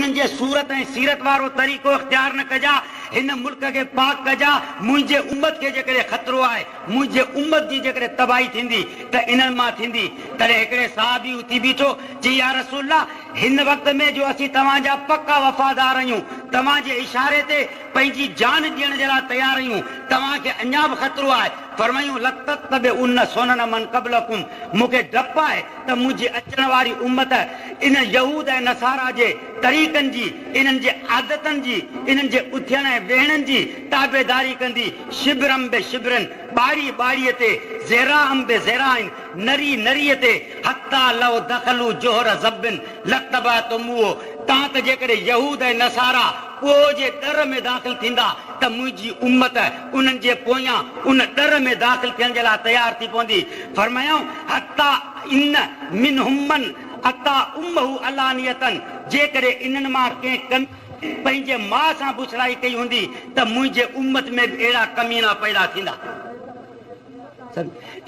इन्हनि जे सूरत ऐं सीरत वारो तरीक़ो इख्तियार न कजा, हिन मुल्क खे पाक कजा। मुंहिंजे उम्मत खे जेकॾहिं ख़तरो आहे, मुंहिंजे उम्मत जी जेकॾहिं तबाही थींदी त इन्हनि मां थींदी। तॾहिं हिकिड़े साहबी उथी बीठो, चई या रसूल अल्लाह, हिन वक़्त में जो असीं तव्हांजा पका वफ़ादार आहियूं, तव्हांजे इशारे ते पंहिंजी जान ॾियण जे लाइ तयार आहियूं, तव्हांखे अञा बि ख़तरो आहे। फरमायूं लतत्तबिउन सुनन मन क़ब्लकुम, मूंखे डपु आहे त मुंहिंजी अचण वारी उम्मत इन यहूद ऐं नसारा जे तरीक़नि जी, इन्हनि जे आदतनि जी, इन्हनि जे उथण ऐं वेहणनि जी ताबेदारी कंदी। शिबरम बे शिबरन, ॿाड़ी ॿाड़ीअ ते, ज़ेराम बे ज़ेराइन, नरी नरीअ ते, हत्ता लव दख़लू जोहर ज़ब्बिन लतबअतमुहु। तव्हां त जेकॾहिं यहूद ऐं नसारा पोइ जे डर में दाख़िल थींदा त मुंहिंजी उम्मत उन्हनि जे पोयां उन डर में दाख़िल थियण जे लाइ तयार थी पवंदी। फरमायूं हत्ता इन मिन हुमन अता उम्महु अलानियतन, जेकॾहिं इन्हनि मां कंहिं पंहिंजे माउ सां बुछड़ाई कई हूंदी त मुंहिंजे उम्मत में बि अहिड़ा कमीना पैदा थींदा।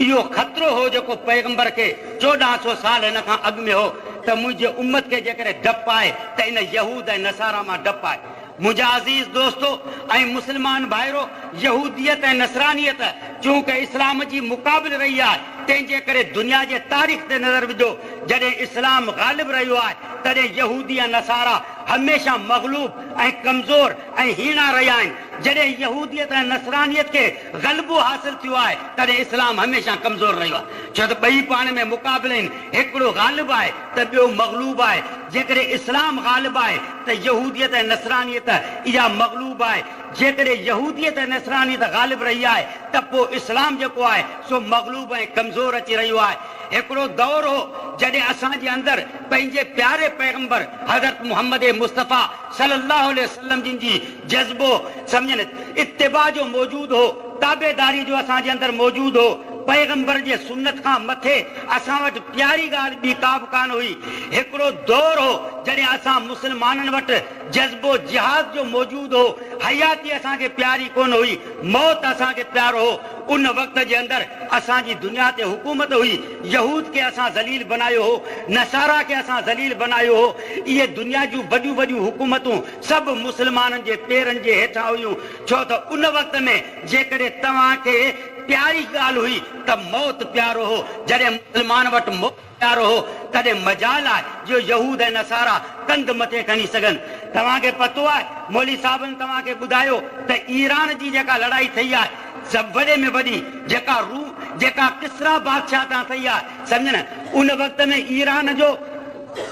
इहो ख़तरो हो जेको पैगंबर खे 1400 साल हिन खां अॻु में हो त मुंहिंजे उम्मत खे जेकॾहिं डपु आहे त इन यहूद ऐं नसारा मां डपु आहे। मुंहिंजा अज़ीज़ दोस्तो ऐं मुस्लमान भाइरो, यहूदियत ऐं नसरानियत चूंकि इस्लाम जी मुक़ाबिल रही आहे, तंहिंजे करे दुनिया जे तारीख़ ते नज़र विझो, जॾहिं इस्लाम ग़ालिब रहियो आहे तॾहिं यहूदी ऐं नसारा हमेशह मग़लूब ऐं कमज़ोर ऐं हीणा रहिया आहिनि। जॾहिं यहूदियत ऐं नसरानियत खे ग़लबो हासिल थियो आहे तॾहिं इस्लाम हमेशह कमज़ोर रहियो आहे, छो त ॿई पाण में मुक़ाबिल आहिनि। हिकिड़ो ग़ालिब आहे त ॿियो मग़लूब आहे। जेकॾहिं इस्लाम ग़ालिब आहे त यहूदियत ऐं नसरानियत इहा मग़लूब आहे। जेकॾहिं यहूदियत ऐं नसरानियत ग़ालिब रही आहे त पोइ इस्लाम जेको आहे सो मग़लूब ऐं कमज़ोर अची रहियो आहे। हिकिड़ो दौर हो जॾहिं असांजे अंदरि पंहिंजे प्यारे पैगंबर हज़रत मुहम्मद मुस्तफ़ा सल्लल्लाहु अलैहि वसल्लम जिन जी जज़्बो सम्झनि इत्तिबा जो मौजूदु हो, ताबेदारी जो असांजे अंदरि मौजूदु हो। पैगंबर जे सुन्नत खां मथे असां वटि प्यारी ॻाल्हि ॿी का बि कान हुई। हिकिड़ो दौर हो जॾहिं असां मुस्लमाननि वटि जज़्बो जिहाद जो मौजूदु हो, हयाती असांखे प्यारी कोन हुई, मौत असांखे प्यारो हो। उन वक़्त जे अंदरि असांजी दुनिया ते हुकूमत हुई। यहूद खे असां ज़लील बनायो हो, नसारा खे असां ज़लील बनायो हो। इहे दुनिया जूं वॾियूं वॾियूं हुकूमतूं सभु मुस्लमाननि जे पेरनि जे हेठां हुयूं, छो त उन वक़्त में जेकॾहिं तव्हांखे प्यारी ॻाल्हि हुई त मौत प्यारो हो। जॾहिं मुस्लमान वटि मौत प्यारो हो तॾहिं मजाल आहे जो यहूद ऐं नसारा कंध मथे खणी सघनि। तव्हांखे पतो आहे, मौली साहबनि तव्हांखे ॿुधायो त ईरान जी जेका लड़ाई थी आहे, सभु वॾे में वॾी जेका किसरा बादशाह तां थी आहे, सम्झनि उन वक़्त में ईरान जो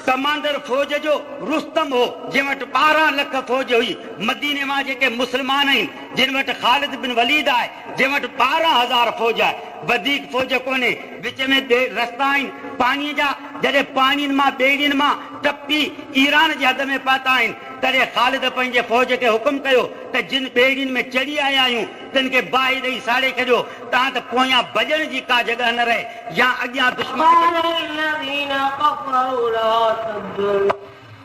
कमांडर फौज जो रुस्तम हो, जंहिं वटि 12 लख फौज हुई। मदीने मां जेके मुस्लमान आहिनि जिन वटि ख़ालिद बिन वलीद आहे, जंहिं वटि 12,000 फौज आहे, वधीक फौज कोन्हे। विच में रस्ता आहिनि पाणीअ जा, जॾहिं पाणीनि मां ॿेड़ियुनि मां टपी ईरान जे हद में पहुता आहिनि तॾहिं ख़ालिद पंहिंजे फौज खे हुकुम कयो त जिन ॿेड़ियुनि में चढ़ी आया आहियूं तिन खे बाहि ॾेई साड़े छॾियो, तव्हां त पोयां भॼण जी का जॻह न रहे या अॻियां दुश्मन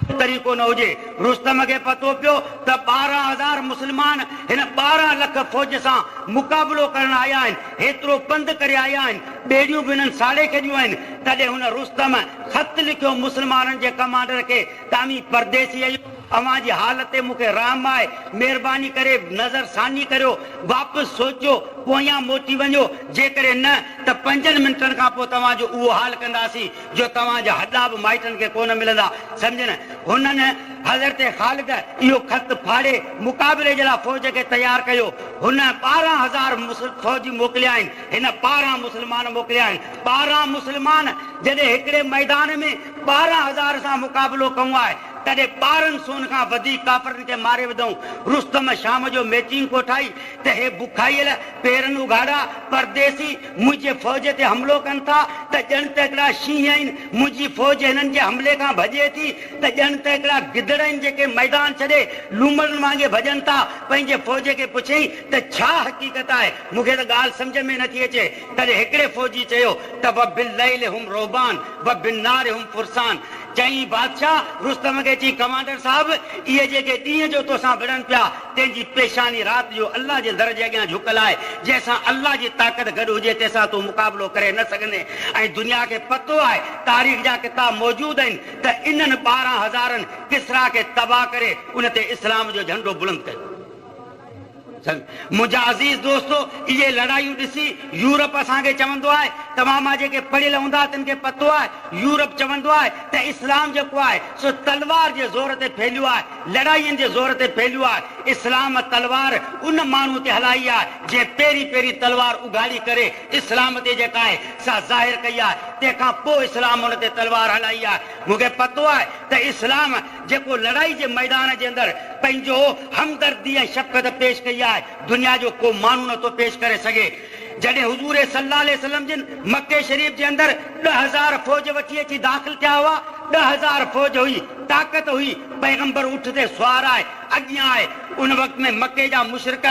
तरीक़ो न हुजे। रुस्तम खे पतो पियो त 12,000 मुस्लमान हिन 12 लख फौज सां मुक़ाबिलो करण आया आहिनि, हेतिरो पंधु करे आया आहिनि, ॿेड़ियूं बि हिननि साड़े छॾियूं आहिनि। तॾहिं हुन रुस्तम ख़त लिखियो मुस्लमाननि जे कमांडर खे, तव्हां परदेसी आहियो, अव्हां जी हालत ते मूंखे राम आहे, महिरबानी करे नज़र सानी करियो, वापसि सोचियो, पोयां मोटी वञो। जेकॾहिं न त 5 मिंटनि खां पोइ तव्हांजो उहो हाल कंदासीं जो तव्हांजा हॾा बि माइटनि खे कोन मिलंदा। सम्झनि हुननि हज़रत ख़ालिद इहो ख़त फाड़े मुक़ाबिले जे लाइ फौज खे तयारु कयो। हुन 12,000 फौजी मोकिलिया आहिनि, हिन 12 मुस्लमान मोकिलिया आहिनि। 12 मुस्लमान जॾहिं हिकिड़े मैदान में 12,000 सां मुक़ाबिलो कयो आहे तॾहिं 1200 खां वधीक काफ़रनि खे मारे विधऊं। रुस्तम शाम जो मैचिंग को ठाही त हे बुखाइल पेरनि उघाड़ा परदेसी मुंहिंजे फ़ौज ते हमिलो कनि था त ॼण त हिकिड़ा शींहं आहिनि, मुंहिंजी फ़ौज हिननि जे हमले खां भॼे थी त ॼण त हिकिड़ा गिदड़ आहिनि जेके मैदान छॾे लूमड़नि वांगुरु भॼनि था। पंहिंजे फ़ौज खे पुछई त छा हक़ीक़त आहे, मूंखे त ॻाल्हि सम्झ में नथी अचे। तॾहिं हिकिड़े फ़ौजी चयो त व बिल लैल हुम रोबान व बिन नार हुम फुरसान, चई बादशाह रुस्तम के चई कमांडर साहब ये जेके ॾींहं जो तोसां विढ़नि पिया तेंजी पेशानी रात जो अल्लाह जे दर जे अॻियां झुकल आहे जंहिंसां अल्लाह जी ताक़त गॾु हुजे तंहिंसां तूं मुक़ाबिलो करे न सघंदे ऐं दुनिया खे पतो आहे तारीख़ जा किताब मौजूद आहिनि त इन्हनि 12,000 किसरा खे तबाह करे उन ते इस्लाम जो झंडो बुलंद कयो। मुंहिंजा अज़ीज़ दोस्तो इहे लड़ायूं ॾिसी यूरोप असांखे चवंदो आहे तमाम मां जेके पढ़ियल हूंदा तिन खे पतो आहे यूरोप चवंदो आहे त इस्लाम जेको आहे सो तलवार जे ज़ोर ते फैलियो आहे लड़ाइयुनि जे ज़ोर ते फैलियो आहे। इस्लाम तलवार उन माण्हू ते हलाई आहे जंहिं पहिरीं पहिरीं तलवार उघाड़ी करे इस्लाम ते जेका आहे सा ज़ाहिर कई आहे तंहिंखां पोइ इस्लाम उन ते तलवार हलाई आहे। मूंखे पतो आहे त इस्लाम जेको लड़ाई जे मैदान जे अंदरि पंहिंजो हमदर्दी ऐं शफ़क़त पेश कई आहे दुनिया जो को माण्हू नथो पेश करे सघे। जॾहिं हुज़ूर सल्लल्लाहु अलैहि वसल्लम जिन मके शरीफ़ जे अंदरि 10,000 फ़ौज वठी अची दाख़िल थिया हुआ 10,000 फ़ौज हुई ताक़त हुई पैगंबर उठ ते सुवार आहे अॻियां आहे। उन वक़्त में मके जा मुशरिक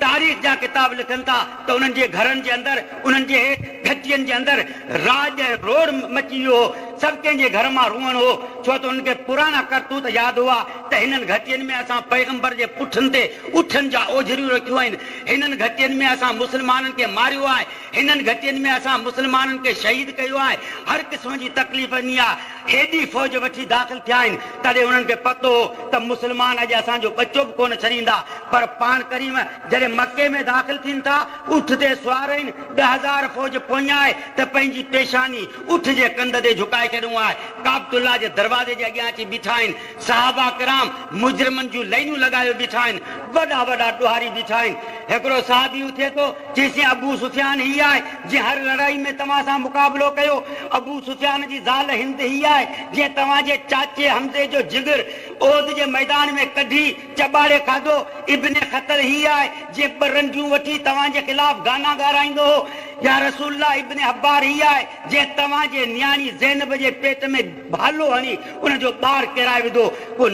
तारीख़ जा किताब लिखनि था त उन्हनि जे घरनि जे अंदरि उन्हनि जे घटियुनि जे अंदरि राज ऐं रोड मची वियो हो सभु कंहिंजे घर मां रुअण हो छो त उन्हनि खे पुराणा करतूत यादि हुआ त हिननि घटियुनि में असां पैगंबर जे पुठनि ते उठनि जा ओझरियूं रखियूं आहिनि हिननि घटियुनि में असां मुस्लमाननि खे मारियो आहे हिननि घटियुनि में असां मुस्लमाननि खे शहीद कयो आहे हर क़िस्म जी तकलीफ़ ॾिनी आहे। हेॾी फ़ौज वठी दाख़िल थिया आहिनि तॾहिं उन्हनि खे पतो हो त मुस्लमान अॼु असांजो बचो बि कोन छॾींदा पर पाण करीम जॾहिं मके में दाख़िल थियनि था उठ ते सुवार आहिनि 10,000 फ़ौज पोयां आहे त पंहिंजी पेशानी उठ जे कंध ते झुकाए छॾियो आहे काबतुल्ला जे दरवाज़े जे अॻियां अची बीठा आहिनि सहाबा किराम मुजरिमनि जूं लाइनूं लॻायो बीठा आहिनि वॾा वॾा ॾुहारी बीठा आहिनि। हिकिड़ो साहबी उथे थो चईसि अबू सुफियान ही आहे जंहिं हर लड़ाई में तव्हां सां मुक़ाबिलो कयो अबू सुफियान जी ज़ाल हिंद ही आहे जंहिं तव्हांजे चाचे हमज़े जो जिगर ओद जे मैदान में कढी चॿाड़े खाधो इब्ने ख़तर ही आहे जंहिं रंजियूं वठी तव्हांजे ख़िलाफ़ गाना ॻाराईंदो हो या रसूलुल्लाह इब्ने अब्बार ही आहे जंहिं तव्हांजे न्याणी ज़ैनब जे पेट में भालो हणी उनजो ॿार किराए विधो को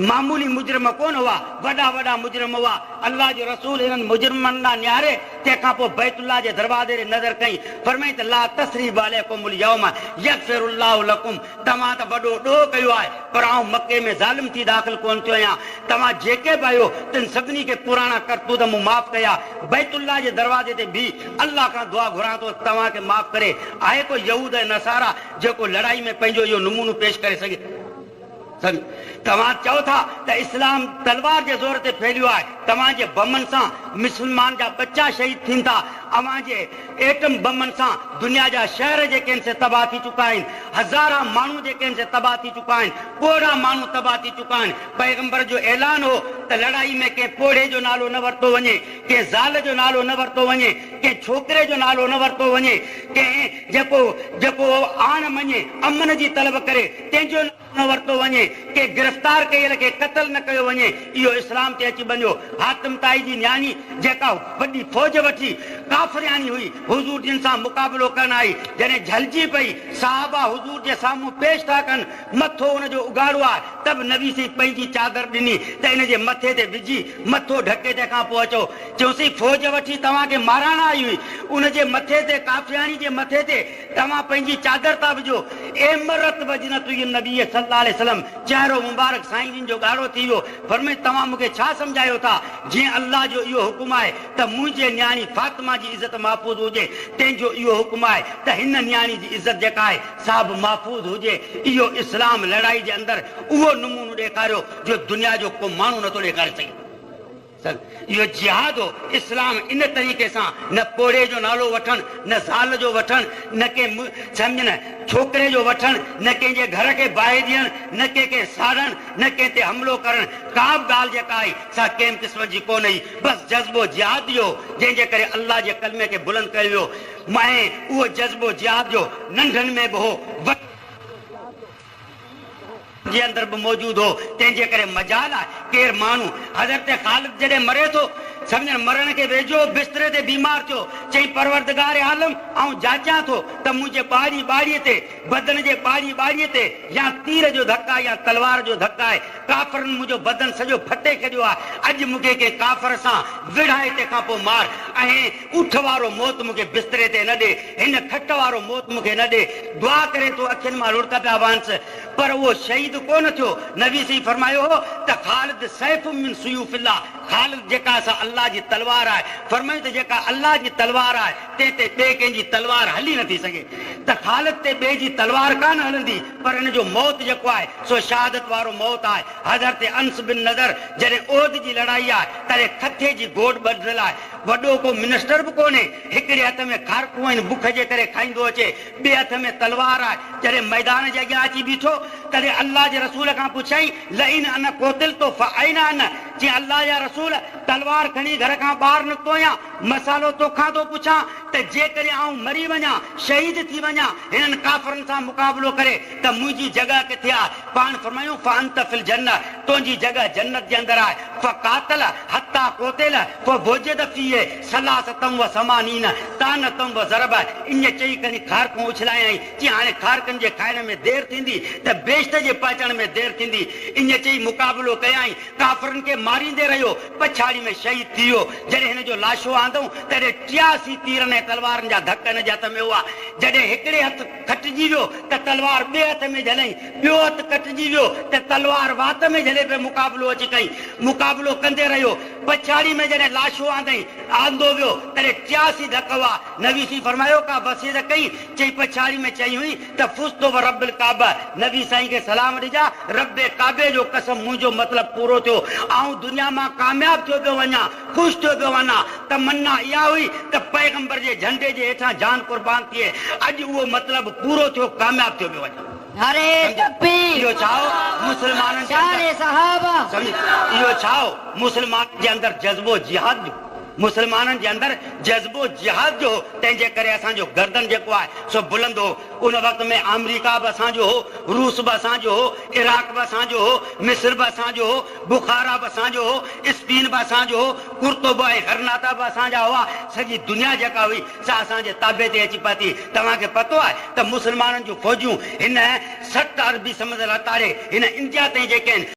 मामूली मुजरिम कोन हुआ वॾा वॾा मुजरिम हुआ। अल्लाह जो रसूल हिननि मुजरिमनि ॾांहुं निहारे तंहिंखां पोइ बैतुल्लाह जे दरवाज़े ते नज़र कई फरमाई त ला तस्रीब अलैकुमुल यौम यग़फिरुल्लाहु लकुम तव्हां त वॾो ॾोह कयो आहे पर आउं मके में ज़ालिम थी दाख़िल कोन थियो आहियां तव्हां जेके बि आहियो तिन सभिनी खे पुराणा करतूत मूं माफ़ कया। बैतुल्लाह जे दरवाज़े ते बीह अल्लाह खां दुआ घुरां थो तव्हांखे माफ़ करे। आहे कोई यहूद ऐं नसारा जेको लड़ाई में पंहिंजो इहो नमूनो पेश करे सघे तव्हां चओ था त इस्लाम तलवार जे ज़ोर ते फैलियो आहे तव्हांजे बमनि सां मुस्लमान जा बच्चा शहीद थीनि था अव्हांजे एटम बमनि सां दुनिया जा शहर जेके आहिनि से तबाह थी चुका आहिनि हज़ारा माण्हू जेके आहिनि से तबाह थी चुका आहिनि पोड़ा माण्हू तबाह थी चुका आहिनि। पैगंबर जो ऐलान हो त लड़ाई में कंहिं पोड़े जो नालो न वरितो वञे कंहिं ज़ाल जो नालो न वरितो वञे कंहिं छोकिरे जो नालो न वरितो वञे कंहिं जेको आण मञे अमन जी तलब करे तंहिंजो न वरितो वञे कंहिं गिरफ़्तार कयल खे क़तल न कयो वञे इहो इस्लाम ते अची वञो। हातिम ताई जी न्याणी जेका वॾी फ़ौज वठी काफ़िरानी हुई हुज़ूर जिन सां मुक़ाबिलो करण आई जॾहिं झलजी पई साहबा हुज़ूर जे साम्हूं पेश था कनि मथो हुनजो उघाड़ो आहे त बि नबी साईं पंहिंजी चादर ॾिनी त हिन जे मथे ते विझी मथो ढके तंहिंखां पोइ अचो चयोसीं फ़ौज वठी तव्हांखे मारण आई हुई उनजे मथे ते काफ़िरानी जे मथे ते तव्हां पंहिंजी चादर था विझो एमरत वजनत नबी सल्लल्लाहु अलैहि वसल्लम चहिरो मुबारक साईं जिन जो ॻाढ़ो थी वियो फरमाए तव्हां मूंखे छा सम्झायो था जीअं अल्लाह जो इहो हुकुम आहे त मुंहिंजे न्याणी फातिमा जी इज़त महफ़ूज़ हुजे तंहिंजो इहो हुकुम आहे त हिन न्याणी जी इज़त जेका आहे सा बि महफ़ूज़ हुजे। इहो इस्लाम लड़ाई जे अंदरि उहो नमूनो ॾेखारियो जो दुनिया जो को माण्हू नथो ॾेखारे सघे। इहो जिहाद हो इस्लाम इन तरीक़े सां न पोड़े जो नालो वठणु न ज़ाल जो वठणु न कंहिं सम्झ न छोकिरे जो वठणु न कंहिंजे घर खे बाहि ॾियणु न कंहिंखे साड़णु न कंहिं ते हमिलो करणु का बि ॻाल्हि जेका आई सा कंहिं क़िस्म जी कोन हुई बसि जज़्बो जिहाद जो जंहिंजे करे अल्लाह जे कलमे खे बुलंद कयो वियो ऐं उहो जज़्बो जिहाद जो नंढनि में बि हो जे अंदर भी मौजूद हो तंहिंजे करे मजाल आहे केर माण्हू हज़रत ख़ालिद जॾहिं मरे थो सम्झ मरण के वेझो बिस्तरे ते बीमार थियो चई परवरदिगार आलम ऐं जाचां थो त मुंहिंजे ॿाड़ीअ ते बदन जे ॿाड़ीअ ते या तीर जो धक्का या तलवार जो धक्का आहे काफ़रनि मुंहिंजो बदन सॼो फटे छॾियो आहे अॼु मूंखे के काफ़र सां विढ़ाए तंहिंखां पोइ मार ऐं उठ वारो मौत मूंखे बिस्तरे ते न ॾे हिन खट वारो मौत मूंखे न ॾे दुआ करे तो अखियुनि मां लुड़का पिया वहंस पर उहो शहीद कोन थियो नबी सही फरमायो हो त ख़ालिद सैफ मिन सुयूफिल्लाह ख़ालिद जेका असां अल्लाह जी तलवार आहे फरमायो त जेका अल्लाह जी तलवार आहे तंहिं ते ॿिए कंहिंजी तलवार हली नथी सघे त ख़ालिद ते ॿिए जी तलवार कान हलंदी पर हिन जो मौत जेको आहे सो शहादत वारो मौत आहे हज़रत अंस बिन नज़र जॾहिं ओद जी लड़ाई आहे तॾहिं खथे जी गोॾ ॿधल आहे वॾो को मिनिस्टर बि कोन्हे हिकिड़े हथ में खारकूं आहिनि बुख जे करे खाईंदो अचे ॿिए हथ में तलवार आहे जॾहिं मैदान जे अॻियां अची बीठो तॾहिं अल्लाह जे रसूल खां पुछाई लइन अन कोतिल तो फ़ाइना न जीअं अल्लाह जा रसूल तलवार खणी घर खां ॿाहिरि निकितो आहियां मसालो तोखां थो पुछां त जेकॾहिं आऊं मरी वञा शहीद थी वञा हिननि काफ़रनि सां मुक़ाबिलो करे त मुंहिंजी जॻह किथे आहे पाण फरमायूं फ़अंत फिल जन्नह तुंहिंजी जॻह जन्नत जे अंदरि आहे फ़क़ातल हत्ता कोतिल फ़वजद फ़ीह सलासतम व समानीन तानतम व ज़रब इन चई करे खारकूं उछलायई जीअं हाणे खारकनि जे खाइण में देरि थींदी त बेश्त जे पचण में देरि थींदी इन चई मुक़ाबिलो कयाई काफ़रनि खे मारींदे रहियो पछाड़ी में शहीद थी वियो जॾहिं हिन जो लाशो आंदऊं तॾहिं 83 तीरनि ऐं तलवारनि जा धक हिन जे हथ में हुआ जॾहिं हिकिड़े हथ खटिजी वियो त तलवार ॿिए हथ में झलई ॿियो हथ कटिजी वियो त तलवार वात में झले पे मुक़ाबिलो अची कई मुक़ाबिलो कंदे रहियो पछाड़ी में जॾहिं लाशो आंदो वियो तॾहिं 83 धक हुआ नबी सी फरमायो का वसीयत कई चई पछाड़ी में चई हुई त फुस्तो व रब्बिल काबा नबी साईं खे सलाम ॾिजा रब्बे काबे जो कसम मुंहिंजो मतिलबु पूरो थियो ऐं दुनिया मां कामयाब थियो पियो वञा ख़ुशि थियो पियो वञा तमन्ना इहा हुई त पैगंबर जे झंडे जे हेठां जान कुर्बान थिए अॼु उहो मतिलबु पूरो थियो कामयाब थियो पियो वञा नारे तकबीर इहो छाओ मुस्लमाननि जे शान सहाबा इहो छाओ मुस्लमान जे अंदरि जज़्बो जिहाद जो मुस्लमाननि जे अंदरि जज़्बो जिहाद जो तंहिंजे करे असांजो गर्दन जेको आहे सो बुलंद हो उन वक़्त में अमेरिका बि असांजो हो रूस बि असांजो हो इराक बि असांजो हो मिस्र बि असांजो हो बुखारा बि असांजो हो स्पेन बि असांजो हो कुर्तुब ऐं गरनाता बि असांजा हुआ सॼी दुनिया जेका हुई सा असांजे ताबे ते अची पती तव्हांखे पतो आहे त मुस्लमाननि जूं फ़ौजियूं हिन 60 अरबी समुंड लातारे हिन इंडिया ताईं जेके आहिनि